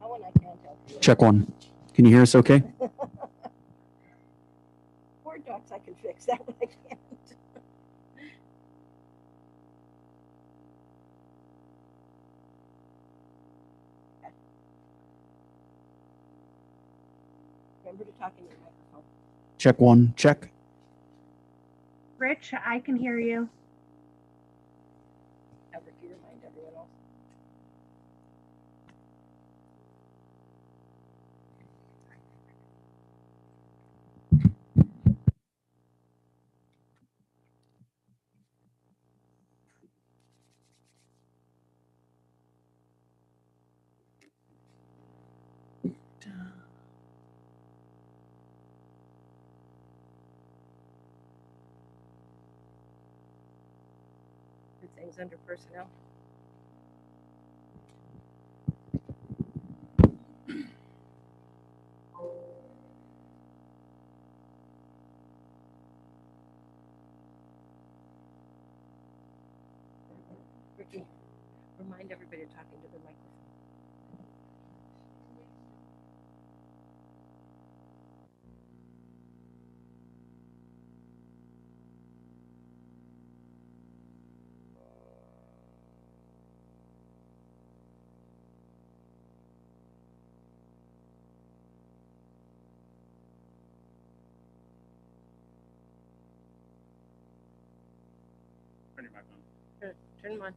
one I can't help you. Check one. Can you hear us okay? Word docs I can fix, that one I can't. Remember to talk in your microphone. Check one. Check. Rich, I can hear you. Ever to remind everyone else. Things under personnel. Ricky, remind everybody to talk into the microphone. Turn your mic on. Turn them on.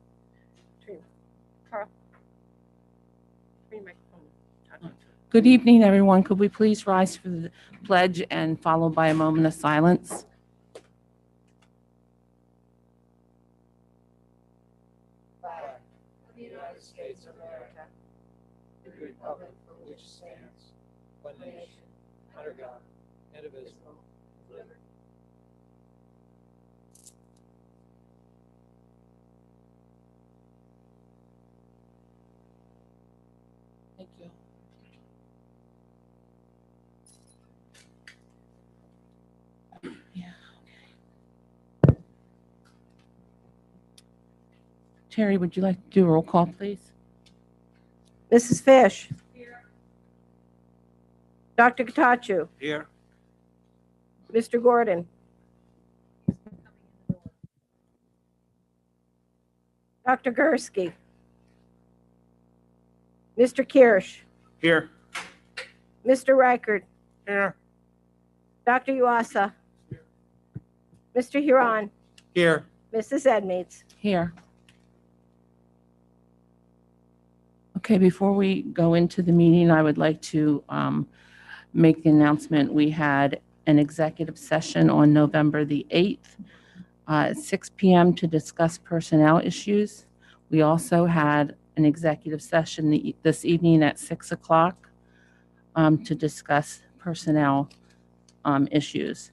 Carl. Turn your microphone. Talk into it. Good evening, everyone. Could we please rise for the pledge and followed by a moment of silence? Flag of the United States of America, the republic for which stands one nation, under God, indivisible, with liberty. Thank you. Yeah, okay. Terry, would you like to do a roll call, please? Mrs. Fish. Here. Dr. Katachu. Here. Mr. Gordon. Dr. Gursky. Mr. Kirsch. Here. Mr. Reichert. Here. Dr. Yuasa. Mr. Huron. Here. Mrs. Edmeades. Here. Okay, before we go into the meeting, I would like to make the announcement. We had an executive session on November the 8th at 6 p.m. to discuss personnel issues. We also had an executive session this evening at 6 o'clock to discuss personnel issues.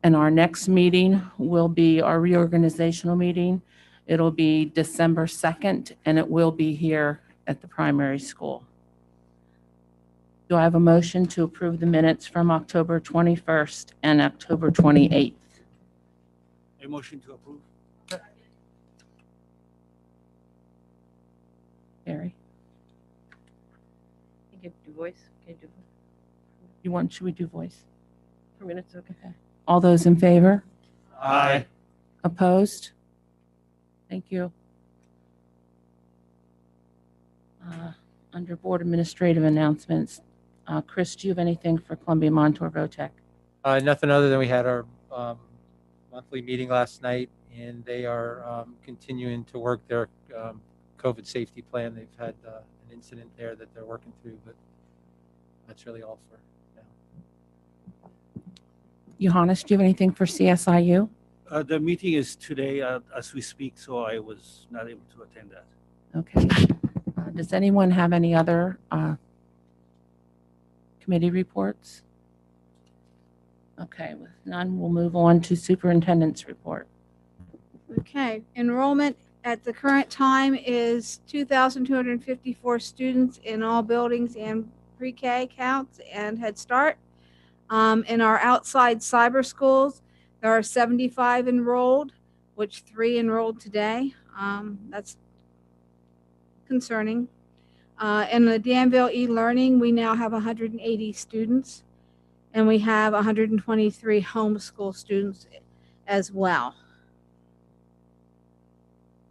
And our next meeting will be our reorganizational meeting. It'll be December 2nd, and it will be here at the primary school. Do I have a motion to approve the minutes from October 21st and October 28th? A motion to approve. Barry, You can do voice. Can you do should we do voice? for minutes? Okay. All those in favor? Aye. Opposed? Thank you. Under Board Administrative Announcements, Chris, do you have anything for Columbia Montour Votech? Nothing other than we had our monthly meeting last night, and they are continuing to work their COVID safety plan. They've had an incident there that they're working through, but that's really all for now. Johannes, do you have anything for CSIU? The meeting is today as we speak, so I was not able to attend that. Okay. Does anyone have any other committee reports? Okay, with none, we'll move on to superintendent's report. Okay, enrollment at the current time is 2,254 students in all buildings and pre-K counts and Head Start. In our outside cyber schools, there are 75 enrolled, which 3 enrolled today. That's concerning. In the Danville e-learning, we now have 180 students, and we have 123 homeschool students as well.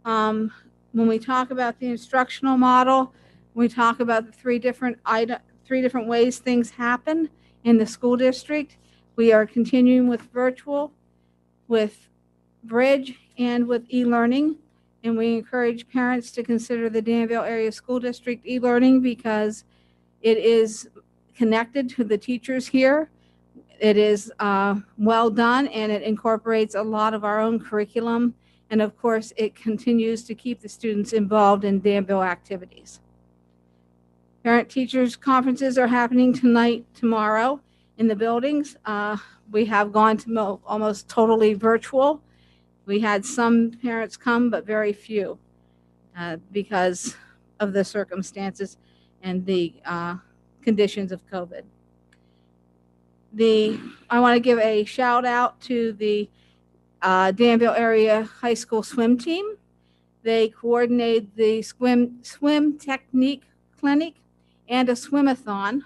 When we talk about the instructional model, we talk about the three different ways things happen in the school district. We are continuing with virtual, with bridge, and with e-learning. And we encourage parents to consider the Danville Area School District e-learning because it is connected to the teachers here. It is well done, and it incorporates a lot of our own curriculum. And of course, it continues to keep the students involved in Danville activities. Parent-teachers conferences are happening tonight, tomorrow in the buildings. We have gone to almost totally virtual. We had some parents come, but very few because of the circumstances and the conditions of COVID. I want to give a shout out to the Danville Area High School swim team. They coordinated the swim technique clinic and a swimathon.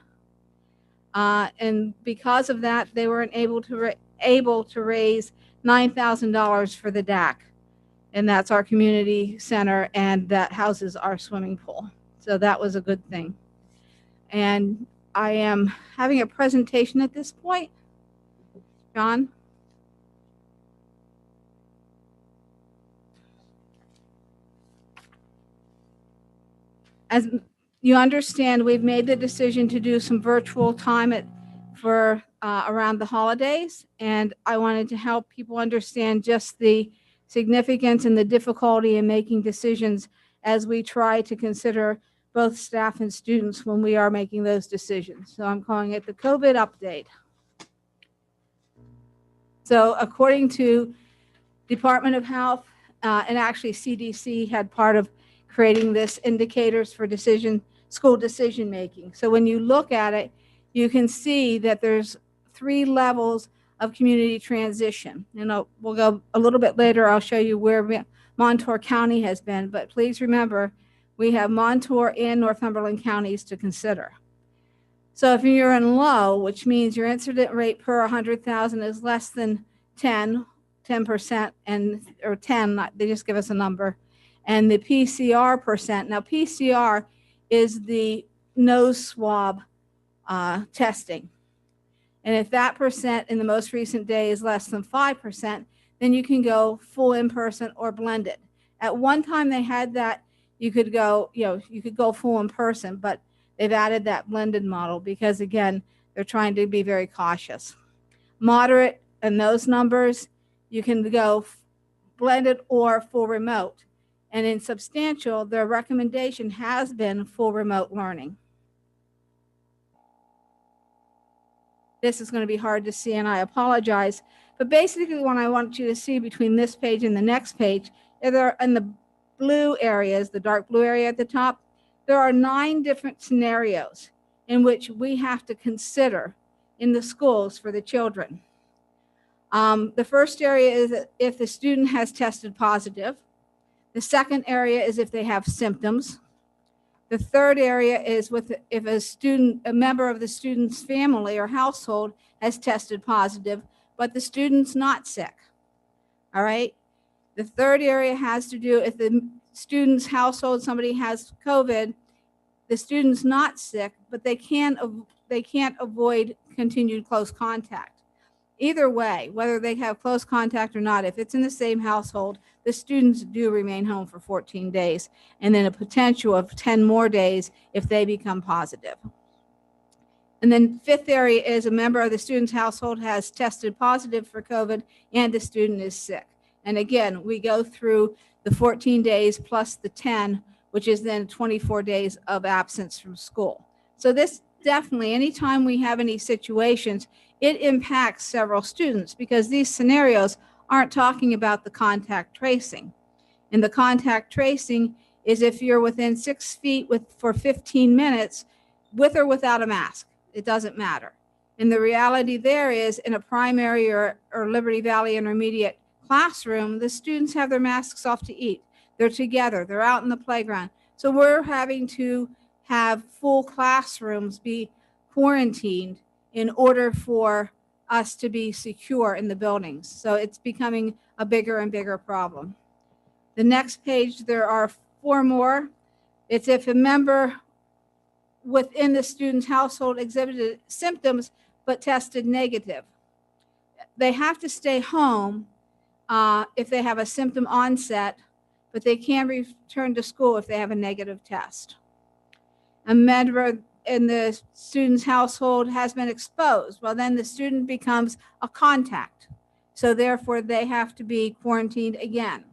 And because of that, they were able to raise $9,000 for the DAC. And that's our community center, and that houses our swimming pool. So that was a good thing. And I am having a presentation at this point. John? As you understand, we've made the decision to do some virtual time for around the holidays, and I wanted to help people understand just the significance and the difficulty in making decisions as we try to consider both staff and students when we are making those decisions. So I'm calling it the COVID update. So according to Department of Health, and actually CDC had part of creating this indicators for school decision making. So when you look at it, you can see that there's 3 levels of community transition. We'll go a little bit later. I'll show you where Montour County has been, but please remember, we have Montour and Northumberland counties to consider. So if you're in low, which means your incident rate per 100,000 is less than 10%, or 10, they just give us a number, and the PCR percent. Now PCR is the nose swab testing. And if that percent in the most recent day is less than 5%, then you can go full in-person or blended. At one time they had that you could go full in-person, but they've added that blended model because, again, they're trying to be very cautious. Moderate in those numbers, you can go blended or full remote. And in substantial, their recommendation has been full remote learning. This is going to be hard to see, and I apologize. But basically, what I want you to see between this page and the next page, in the blue areas, the dark blue area at the top, there are 9 different scenarios in which we have to consider in the schools for the children. The first area is if the student has tested positive. The second area is if they have symptoms. The third area is if a member of the student's family or household has tested positive, but the student's not sick. All right. The third area has to do if the student's household, somebody has COVID, the student's not sick, but they can't avoid continued close contact. Either way, whether they have close contact or not, if it's in the same household, the students do remain home for 14 days, and then a potential of 10 more days if they become positive. And then fifth area is a member of the student's household has tested positive for COVID and the student is sick. And again, we go through the 14 days plus the 10, which is then 24 days of absence from school. So this definitely, anytime we have any situations, it impacts several students because these scenarios aren't talking about the contact tracing. And the contact tracing is if you're within 6 feet for 15 minutes with or without a mask. It doesn't matter. And the reality there is in a primary or Liberty Valley Intermediate classroom, the students have their masks off to eat. They're together. They're out in the playground. So we're having to have full classrooms be quarantined in order for us to be secure in the buildings. So it's becoming a bigger and bigger problem. The next page, there are 4 more. It's if a member within the student's household exhibited symptoms but tested negative. They have to stay home if they have a symptom onset, but they can return to school if they have a negative test. A member in the student's household has been exposed. Well, then the student becomes a contact. So therefore, they have to be quarantined again.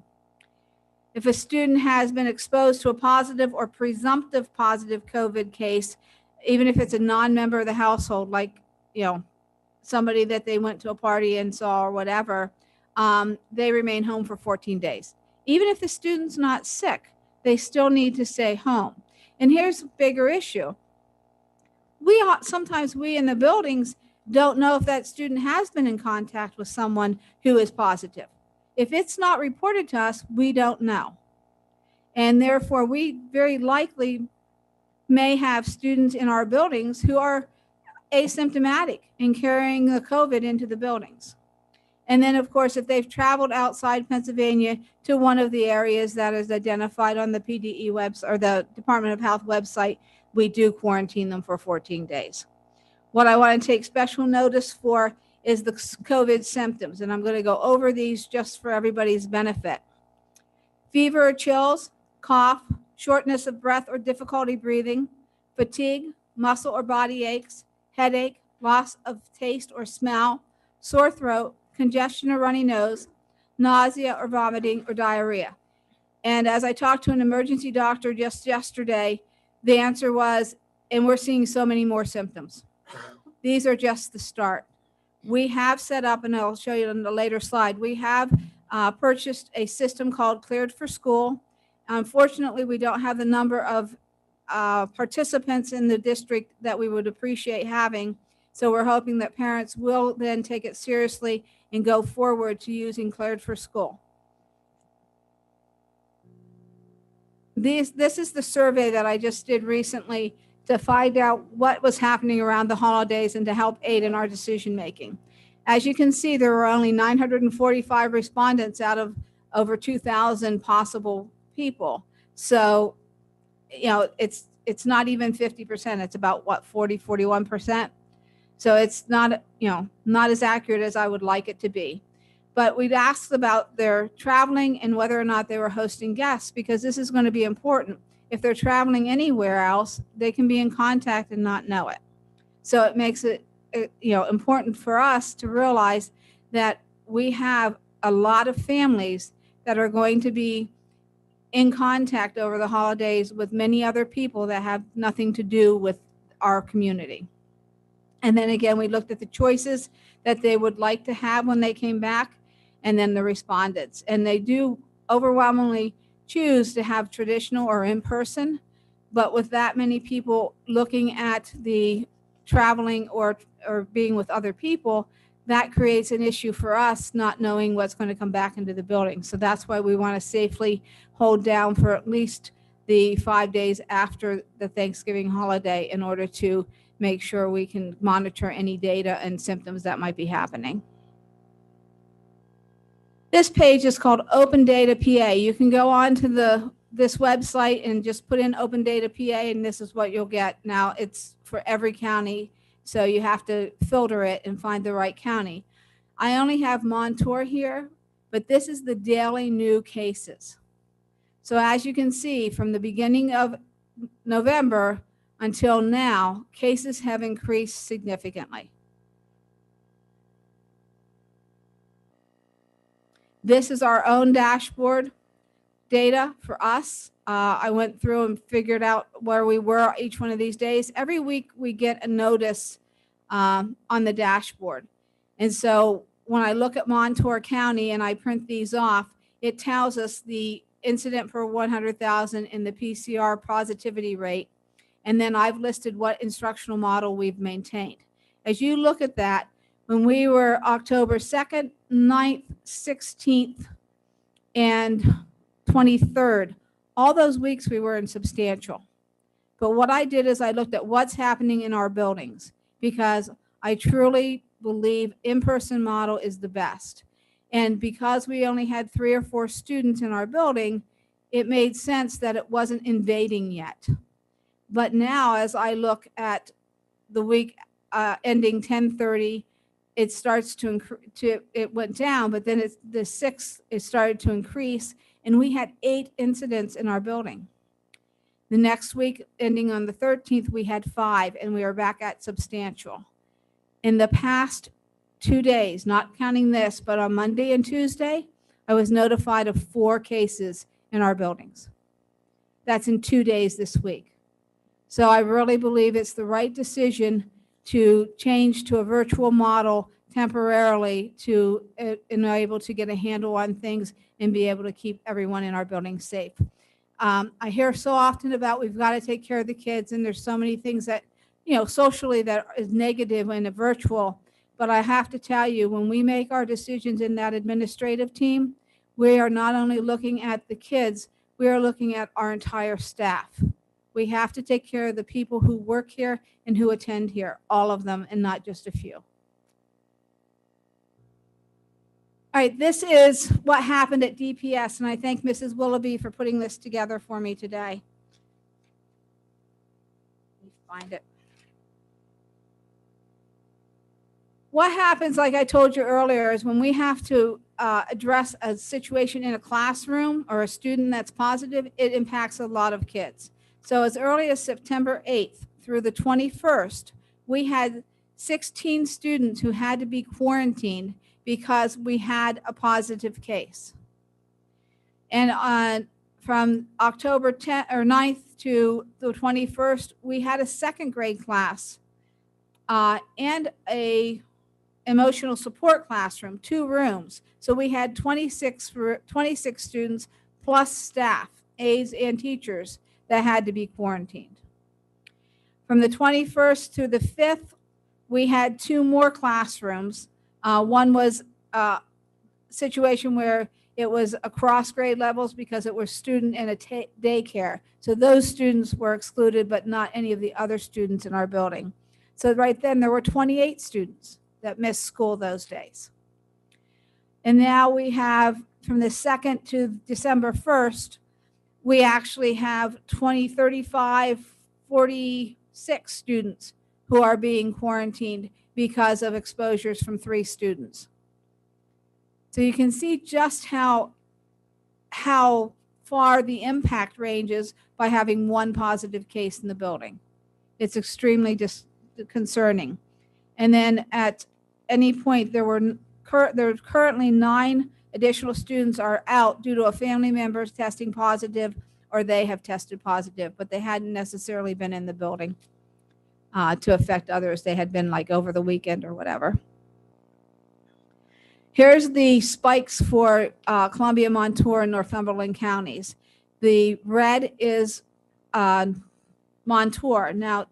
If a student has been exposed to a positive or presumptive positive COVID case, even if it's a non-member of the household, like, somebody that they went to a party and saw or whatever, they remain home for 14 days. Even if the student's not sick, they still need to stay home. And here's a bigger issue. Sometimes we in the buildings don't know if that student has been in contact with someone who is positive. If it's not reported to us, we don't know. And therefore, we very likely may have students in our buildings who are asymptomatic and carrying the COVID into the buildings. And then, of course, if they've traveled outside Pennsylvania to one of the areas that is identified on the PDE website or the Department of Health website, we do quarantine them for 14 days. What I want to take special notice for is the COVID symptoms, and I'm going to go over these just for everybody's benefit. Fever or chills, cough, shortness of breath or difficulty breathing, fatigue, muscle or body aches, headache, loss of taste or smell, sore throat, congestion or runny nose, nausea or vomiting or diarrhea. And as I talked to an emergency doctor just yesterday, the answer was, and we're seeing so many more symptoms. These are just the start. We have set up, and I'll show you on the later slide, we have purchased a system called Cleared for School. Unfortunately, we don't have the number of participants in the district that we would appreciate having. So we're hoping that parents will then take it seriously and go forward to using Cleared for School. This is the survey that I just did recently to find out what was happening around the holidays and to help aid in our decision making. As you can see, there were only 945 respondents out of over 2,000 possible people. So, it's not even 50%. It's about 41%. So it's not, not as accurate as I would like it to be. But we'd asked about their traveling and whether or not they were hosting guests, because this is going to be important. If they're traveling anywhere else, they can be in contact and not know it. So it makes it, important for us to realize that we have a lot of families that are going to be in contact over the holidays with many other people that have nothing to do with our community. And then again, we looked at the choices that they would like to have when they came back, and then the respondents. And they do overwhelmingly choose to have traditional or in person, but with that many people looking at the traveling or being with other people, that creates an issue for us not knowing what's going to come back into the building. So that's why we want to safely hold down for at least the 5 days after the Thanksgiving holiday in order to make sure we can monitor any data and symptoms that might be happening. This page is called Open Data PA. You can go on to this website and just put in Open Data PA, and this is what you'll get. Now, it's for every county, so you have to filter it and find the right county. I only have Montour here, but this is the daily new cases. So as you can see, from the beginning of November until now, cases have increased significantly. This is our own dashboard data for us. I went through and figured out where we were each one of these days. Every week we get a notice on the dashboard. And so when I look at Montour County and I print these off, it tells us the incident per 100,000 and the PCR positivity rate. And then I've listed what instructional model we've maintained. As you look at that, when we were October 2nd, 9th, 16th, and 23rd, all those weeks we were in substantial. But what I did is I looked at what's happening in our buildings, because I truly believe in-person model is the best. And because we only had 3 or 4 students in our building, it made sense that it wasn't invading yet. But now, as I look at the week ending 10/30, it starts to it went down, but then the 6th, it started to increase, and we had 8 incidents in our building. The next week, ending on the 13th, we had 5, and we are back at substantial. In the past 2 days, not counting this, but on Monday and Tuesday, I was notified of 4 cases in our buildings. That's in 2 days this week. So I really believe it's the right decision to change to a virtual model temporarily to enable to get a handle on things and be able to keep everyone in our building safe. I hear so often about we've got to take care of the kids, and there's so many things that, socially that is negative in a virtual. But I have to tell you, when we make our decisions in that administrative team, we are not only looking at the kids, we are looking at our entire staff. We have to take care of the people who work here and who attend here, all of them, and not just a few. All right, this is what happened at DPS, and I thank Mrs. Willoughby for putting this together for me today. Let me find it. What happens, like I told you earlier, is when we have to address a situation in a classroom or a student that's positive, it impacts a lot of kids. So as early as September 8th through the 21st, we had 16 students who had to be quarantined because we had a positive case. And from October 10th or 9th to the 21st, we had a 2nd grade class and a emotional support classroom, 2 rooms. So we had 26 students plus staff, aides and teachers that had to be quarantined. From the 21st to the 5th, we had 2 more classrooms. One was a situation where it was across grade levels because it was student and a daycare. So those students were excluded, but not any of the other students in our building. So right then there were 28 students that missed school those days. And now we have, from the 2nd to December 1st, we actually have 35, 46 students who are being quarantined because of exposures from 3 students. So you can see just how far the impact ranges by having 1 positive case in the building. It's extremely concerning. And then at any point, there's currently 9 additional students are out due to a family member testing positive, or they have tested positive, but they hadn't necessarily been in the building to affect others. They had been like over the weekend or whatever. Here's the spikes for Columbia, Montour, and Northumberland counties. The red is Montour. Now,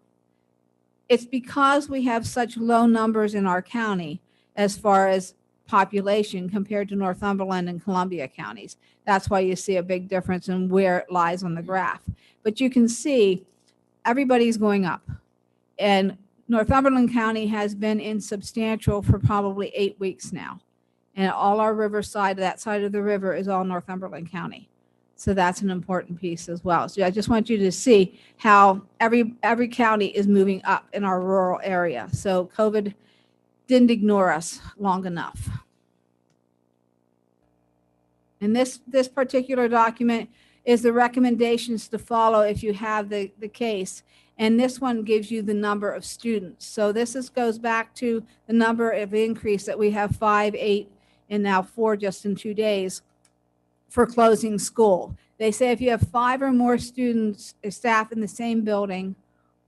it's because we have such low numbers in our county as far as population compared to Northumberland and Columbia counties. That's why you see a big difference in where it lies on the graph. But you can see everybody's going up. And Northumberland County has been in substantial for probably 8 weeks now. And all our riverside, that side of the river, is all Northumberland County. So that's an important piece as well. So I just want you to see how every county is moving up in our rural area. So COVID didn't ignore us long enough. And this particular document is the recommendations to follow if you have the case. And this one gives you the number of students. So this goes back to the number of increase that we have 5, 8, and now 4 just in 2 days for closing school. They say if you have 5 or more students, staff in the same building,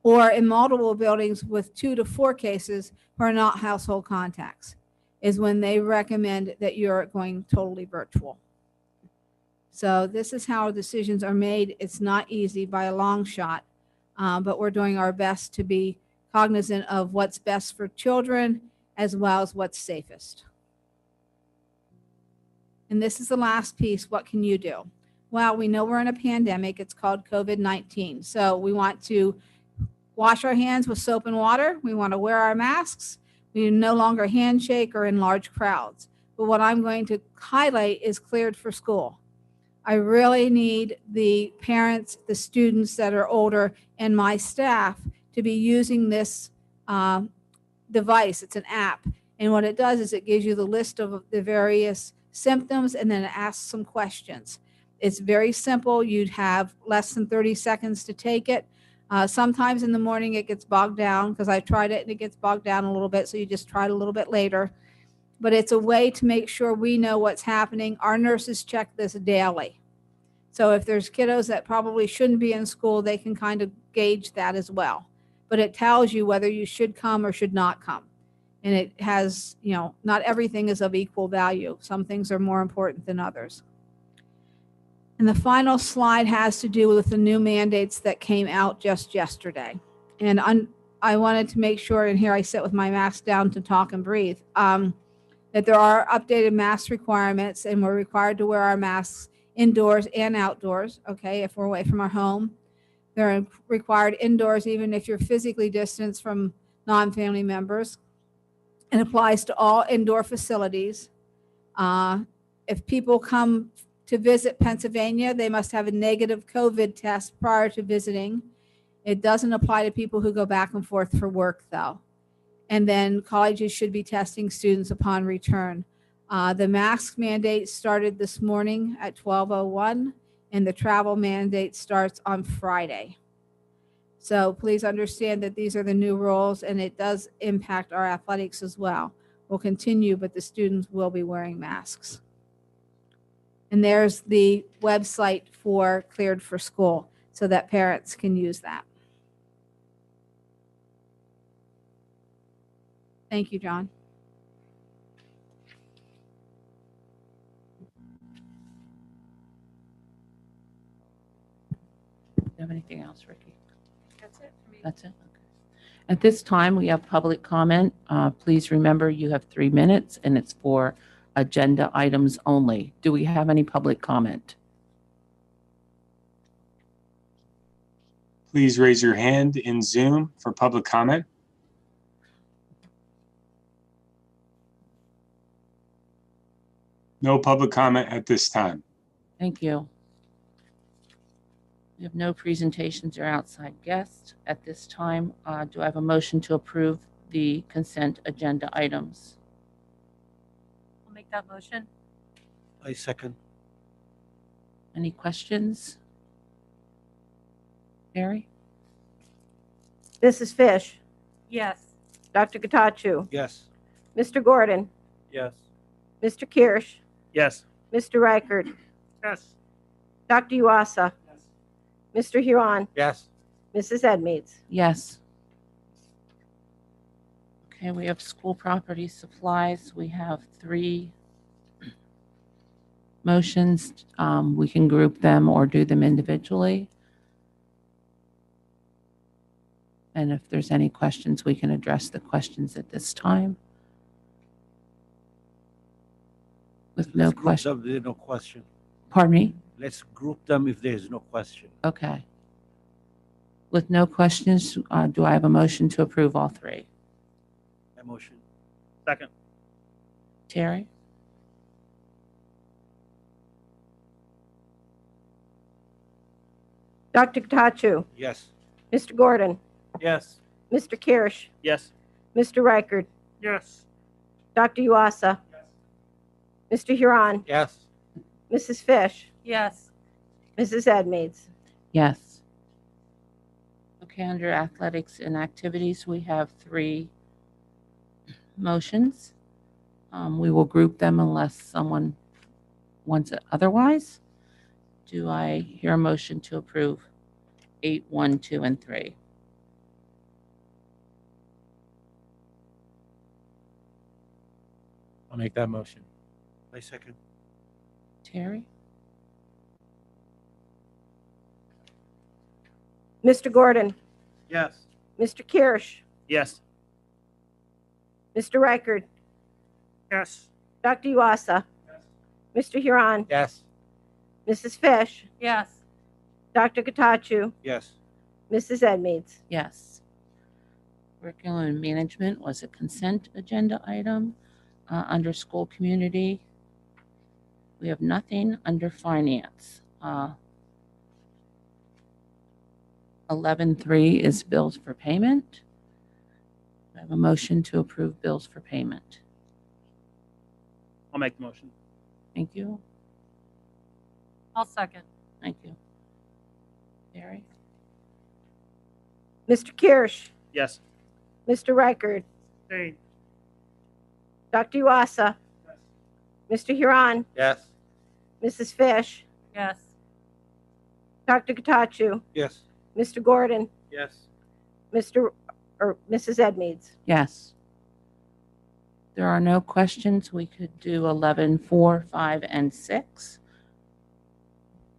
or in multiple buildings with 2 to 4 cases who are not household contacts, is when they recommend that you're going totally virtual. So this is how decisions are made. It's not easy by a long shot, but we're doing our best to be cognizant of what's best for children as well as what's safest. And this is the last piece. What can you do? Well, we know we're in a pandemic. It's called COVID-19. So we want to wash our hands with soap and water. We want to wear our masks. We no longer handshake or in large crowds. But what I'm going to highlight is cleared for school. I really need the parents, the students that are older, and my staff to be using this device. It's an app. And what it does is it gives you the list of the various symptoms and then it asks some questions. It's very simple. You'd have less than 30 seconds to take it. Sometimes in the morning it gets bogged down because I've tried it and it gets bogged down a little bit. So you just try it a little bit later. But it's a way to make sure we know what's happening. Our nurses check this daily. So if there's kiddos that probably shouldn't be in school, they can kind of gauge that as well. But it tells you whether you should come or should not come. And it has, not everything is of equal value. Some things are more important than others. And the final slide has to do with the new mandates that came out just yesterday. And I wanted to make sure, and here I sit with my mask down to talk and breathe, that there are updated mask requirements and we're required to wear our masks indoors and outdoors, okay, if we're away from our home. They're required indoors even if you're physically distanced from non-family members. It applies to all indoor facilities. If people come to visit Pennsylvania, they must have a negative COVID test prior to visiting. It doesn't apply to people who go back and forth for work, though. And then colleges should be testing students upon return. The mask mandate started this morning at 12:01, and the travel mandate starts on Friday. So please understand that these are the new rules, and it does impact our athletics as well. We'll continue, but the students will be wearing masks. And there's the website for Cleared for School so that parents can use that. Thank you, John. Do you have anything else, Ricky? That's it for me. That's it? Okay. At this time, we have public comment. Please remember you have 3 minutes and it's for agenda items only. Do we have any public comment? Please raise your hand in Zoom for public comment. No public comment at this time. Thank you. We have no presentations or outside guests at this time. Do I have a motion to approve the consent agenda items? I'll make that motion. I second. Any questions? Mary? Mrs. Fish, Yes. Dr. Gatachu, Yes. Mr. Gordon, Yes. Mr. Kirsch, Yes. Mr. Reichert, Yes. Dr. Yuasa, Mr. Huron, Yes. Mrs. Edmeades. Yes. Okay, we have school property supplies. We have 3 motions. We can group them or do them individually. And if there's any questions, we can address the questions at this time. With no Let's group question. them, there's no question. Pardon me? Let's group them if there's no question. Okay. With no questions, do I have a motion to approve all 3? My motion. Second. Terry? Dr. Gatachu, Yes. Mr. Gordon, Yes. Mr. Kirsch, Yes. Mr. Reichert, Yes. Dr. Yuasa, Mr. Huron, Yes. Mrs. Fish, Yes. Mrs. Edmeades. Yes. Okay, under athletics and activities, we have 3 motions. We will group them unless someone wants it otherwise. Do I hear a motion to approve 8, 1, 2, and 3? I'll make that motion. I second. Terry? Mr. Gordon, Yes. Mr. Kirsch, Yes. Mr. Reichert, Yes. Dr. Yuasa, Mr. Huron, Yes. Mrs. Fish, Yes. Dr. Katachu, Yes. Mrs. Edmeades. Yes. Curriculum and management was a consent agenda item. Under school community, we have nothing. Under finance, 11.3 is bills for payment. I have a motion to approve bills for payment. I'll make the motion. Thank you. I'll second. Thank you. Terry? Mr. Kirsch, Yes. Mr. Reichard, Hey. Dr. Uasa, Mr. Huron, Yes. Mrs. Fish, Yes. Dr. Katachu, Yes. Mr. Gordon, Yes. Mrs. Edmeades. Yes. There are no questions. We could do 11.4, 5, and 6.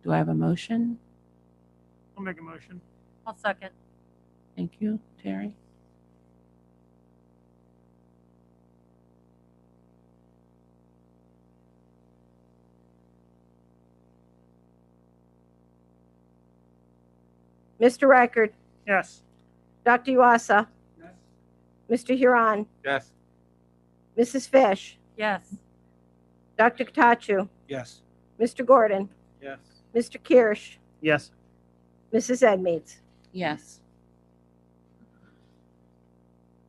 Do I have a motion? I'll make a motion. I'll second. Thank you. Terry? Mr. Reichard, Yes. Dr. Uasa, Yes. Mr. Huron, Yes. Mrs. Fish, Yes. Dr. Katachu, Yes. Mr. Gordon, Yes. Mr. Kirsch, Yes. Mrs. Edmeades. Yes.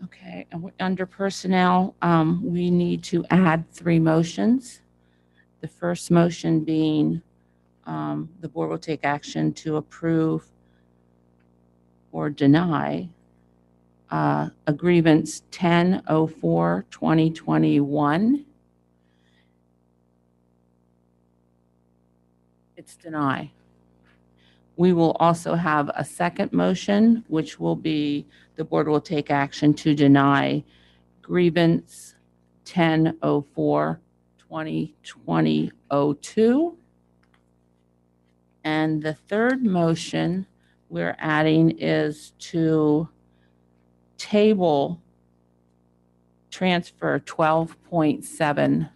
Okay, and under personnel, we need to add 3 motions. The first motion being, the board will take action to approve or deny a grievance 10/04/2021. It's deny. We will also have a second motion, which will be the board will take action to deny grievance 10/04/2020-02. And the third motion we're adding is to table transfer 12.7,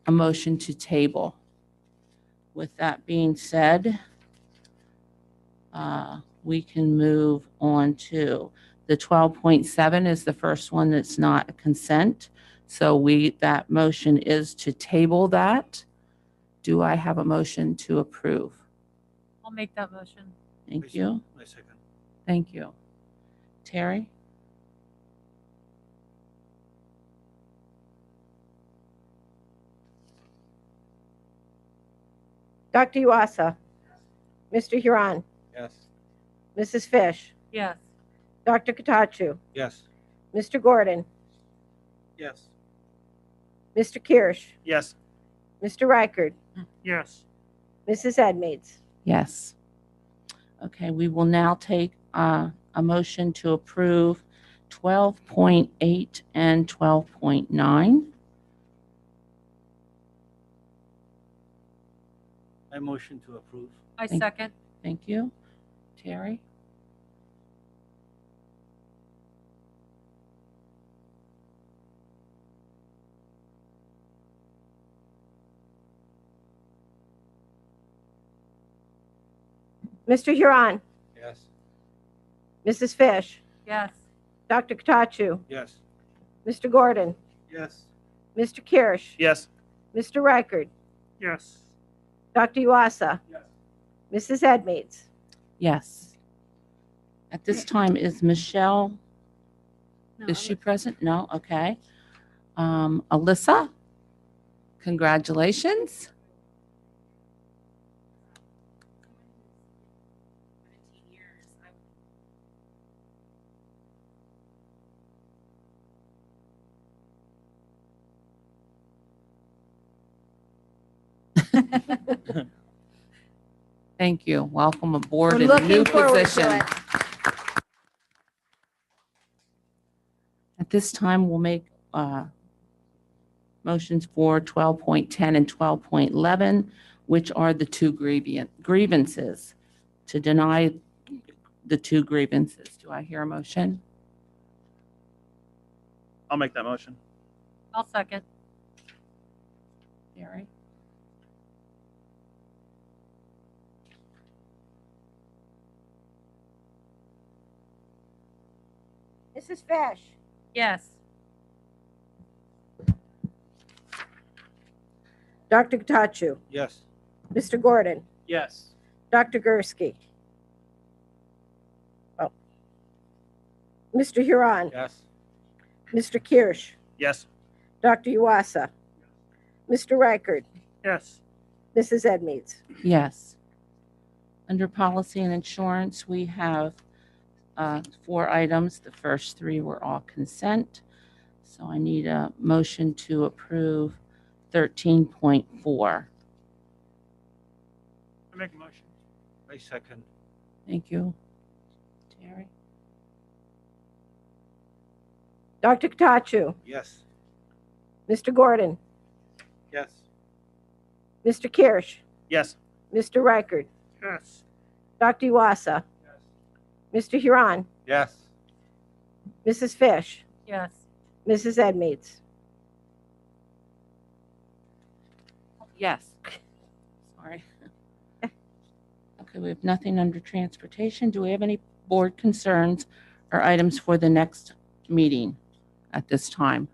a motion to table. With that being said, we can move on to the 12.7 is the first one that's not a consent. So that motion is to table that. Do I have a motion to approve? I'll make that motion. Thank you. I second. Thank you. Terry? Dr. Uasa, Mr. Huron, Yes. Mrs. Fish, Yes. Dr. Katachu, Yes. Mr. Gordon, Yes. Mr. Kirsch, Yes. Mr. Reichard, Yes. Mrs. Edmeades. Yes. Okay, we will now take a motion to approve 12.8 and 12.9. I motion to approve. I Thank- second. Thank you. Terry? Mr. Huron, Yes. Mrs. Fish, Yes. Dr. Katachu, Yes. Mr. Gordon, Yes. Mr. Kirsch, Yes. Mr. Reichard, Yes. Dr. Uasa, Yes. Mrs. Edmeades. Yes. At this time, is Michelle, No, is she present? No? Okay. Alyssa? Congratulations. Thank you. Welcome aboard We're in a new looking forward to position. it. At this time, we'll make motions for 12.10 and 12.11, which are the 2 grievances, to deny the 2 grievances. Do I hear a motion? I'll make that motion. I'll second. Gary? Mrs. Fish, Yes. Dr. Gatachu, Yes. Mr. Gordon, Yes. Dr. Gursky. Oh. Mr. Huron, Yes. Mr. Kirsch, Yes. Dr. Uwasa, Mr. Reichard, Yes. Mrs. Edmeades. Yes. Under policy and insurance, we have 4 items. The first 3 were all consent. So I need a motion to approve 13.4. I make a motion. I second. Thank you. Terry? Dr. Gatachu, Yes. Mr. Gordon, Yes. Mr. Kirsch, Yes. Mr. Reichard, Yes. Dr. Uwasa, Mr. Huron, Yes. Mrs. Fish, Yes. Mrs. Edmeades. Yes. Sorry. Okay, we have nothing under transportation. Do we have any board concerns or items for the next meeting at this time?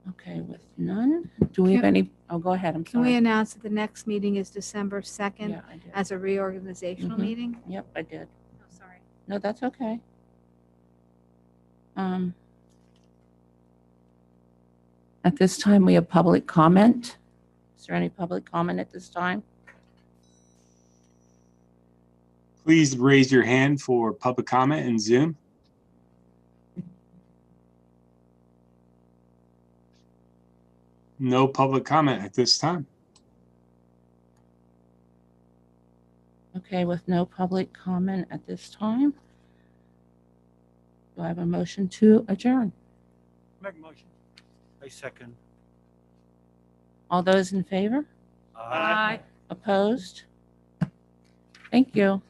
Okay, with none, do we have Can- any, oh, go ahead, I'm Can we sorry. announce that the next meeting is December 2nd Yeah, I did. as a reorganizational Mhm. meeting? Yep, I did. Oh, sorry. No, that's okay. At this time, we have public comment. Is there any public comment at this time? Please raise your hand for public comment in Zoom. No public comment at this time. Okay, with no public comment at this time, do I have a motion to adjourn? Make a motion. I second. All those in favor? Aye. Opposed? Thank you.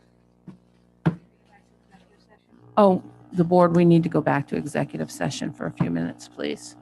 Oh, the board, we need to go back to executive session for a few minutes, please.